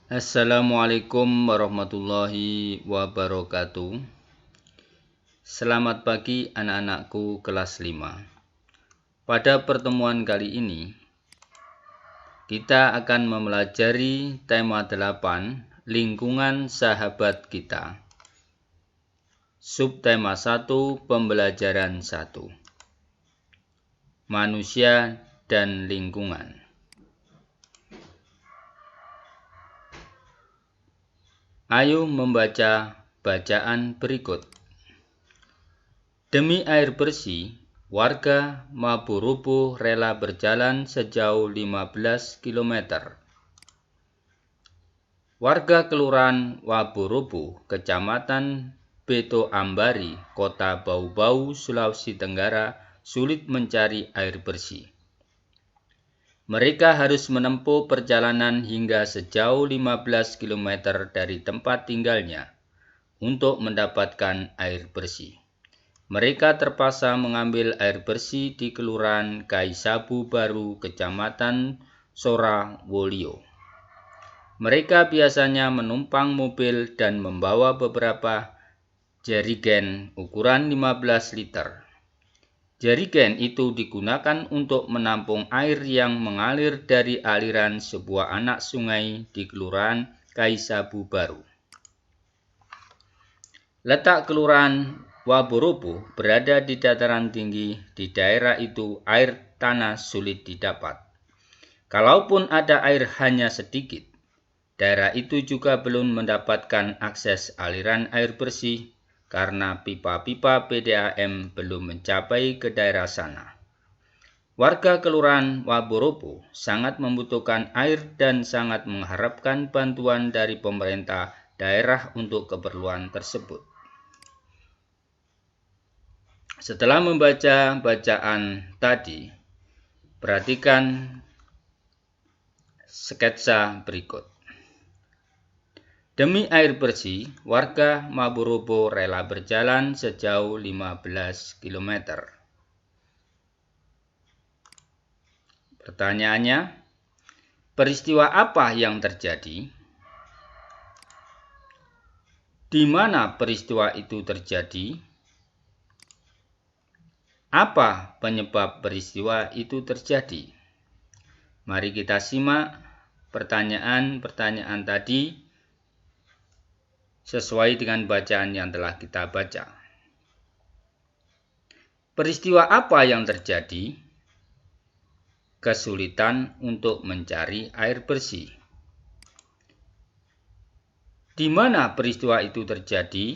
Assalamualaikum warahmatullahi wabarakatuh. Selamat pagi anak-anakku kelas 5. Pada pertemuan kali ini, kita akan mempelajari tema 8, lingkungan sahabat kita. Subtema 1, pembelajaran 1. Manusia dan lingkungan. Ayo membaca bacaan berikut. Demi air bersih, warga Maburubu rela berjalan sejauh 15 km. Warga Kelurahan Waburubu, Kecamatan Beto Ambari, Kota Bau-Bau, Sulawesi Tenggara, sulit mencari air bersih. Mereka harus menempuh perjalanan hingga sejauh 15 km dari tempat tinggalnya untuk mendapatkan air bersih. Mereka terpaksa mengambil air bersih di Kelurahan Kaisabu Baru, Kecamatan Sorawolio. Mereka biasanya menumpang mobil dan membawa beberapa jerigen ukuran 15 liter. Jerigen itu digunakan untuk menampung air yang mengalir dari aliran sebuah anak sungai di Kelurahan Kaisabu Baru. Letak Kelurahan Waburubu berada di dataran tinggi. Di daerah itu air tanah sulit didapat. Kalaupun ada air hanya sedikit, daerah itu juga belum mendapatkan akses aliran air bersih karena pipa-pipa PDAM belum mencapai ke daerah sana. Warga Kelurahan Waburubu sangat membutuhkan air dan sangat mengharapkan bantuan dari pemerintah daerah untuk keperluan tersebut. Setelah membaca bacaan tadi, perhatikan sketsa berikut. Demi air bersih, warga Maburubu rela berjalan sejauh 15 km. Pertanyaannya, peristiwa apa yang terjadi? Di mana peristiwa itu terjadi? Apa penyebab peristiwa itu terjadi? Mari kita simak pertanyaan-pertanyaan tadi sesuai dengan bacaan yang telah kita baca. Peristiwa apa yang terjadi? Kesulitan untuk mencari air bersih. Di mana peristiwa itu terjadi?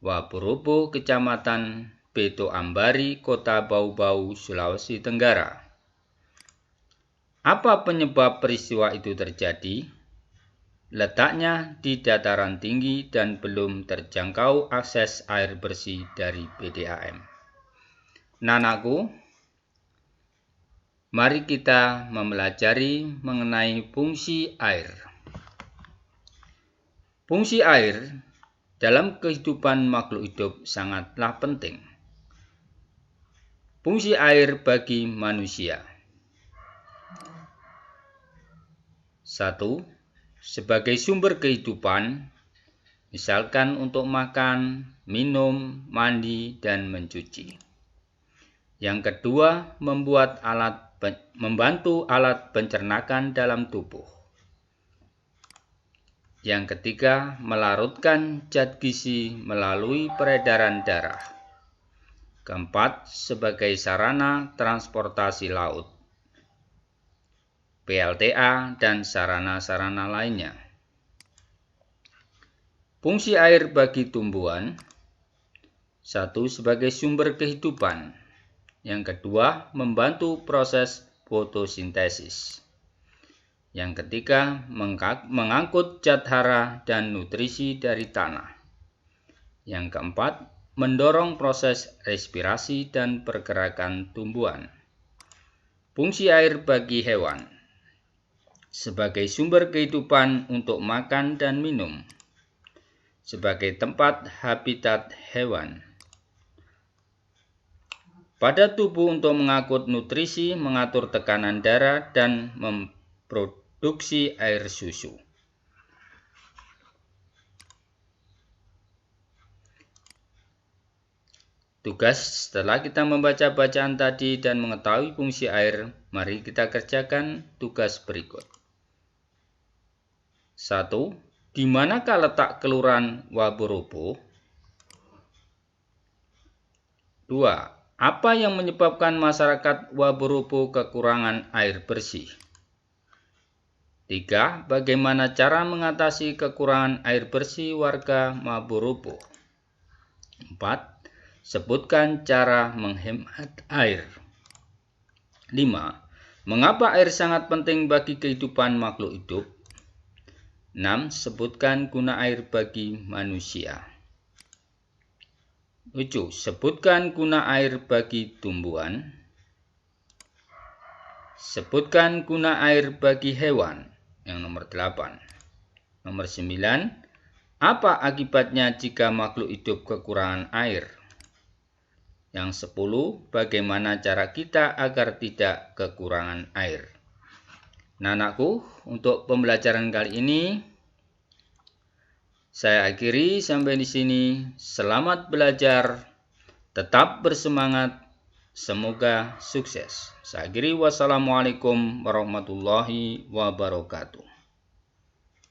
Waburubu, Kecamatan Beto Ambari, Kota Bau-Bau, Sulawesi Tenggara. Apa penyebab peristiwa itu terjadi? Letaknya di dataran tinggi dan belum terjangkau akses air bersih dari PDAM. Nanaku, mari kita mempelajari mengenai fungsi air. Fungsi air dalam kehidupan makhluk hidup sangatlah penting. Fungsi air bagi manusia. 1. Sebagai sumber kehidupan, misalkan untuk makan, minum, mandi, dan mencuci. Yang kedua, membantu alat pencernakan dalam tubuh. Yang ketiga, melarutkan zat gizi melalui peredaran darah. Keempat, sebagai sarana transportasi laut, PLTA, dan sarana-sarana lainnya. Fungsi air bagi tumbuhan. 1. Sebagai sumber kehidupan. Yang kedua, membantu proses fotosintesis. Yang ketiga, mengangkut zat hara dan nutrisi dari tanah. Yang keempat, mendorong proses respirasi dan pergerakan tumbuhan. Fungsi air bagi hewan. Sebagai sumber kehidupan untuk makan dan minum. Sebagai tempat habitat hewan. Pada tubuh untuk mengangkut nutrisi, mengatur tekanan darah, dan memproduksi produksi air susu. Tugas setelah kita membaca bacaan tadi dan mengetahui fungsi air, mari kita kerjakan tugas berikut. 1. Di manakah letak Kelurahan Waboropo? 2. Apa yang menyebabkan masyarakat Waboropo kekurangan air bersih? 3. Bagaimana cara mengatasi kekurangan air bersih warga Waboropo? 4. Sebutkan cara menghemat air. 5. Mengapa air sangat penting bagi kehidupan makhluk hidup? 6. Sebutkan guna air bagi manusia. 7. Sebutkan guna air bagi tumbuhan. Sebutkan guna air bagi hewan. Yang nomor 8. Nomor 9. Apa akibatnya jika makhluk hidup kekurangan air? Yang 10. Bagaimana cara kita agar tidak kekurangan air? Nah, anakku, untuk pembelajaran kali ini saya akhiri sampai di sini. Selamat belajar, tetap bersemangat, semoga sukses. Saya akhiri, wassalamualaikum warahmatullahi wabarakatuh.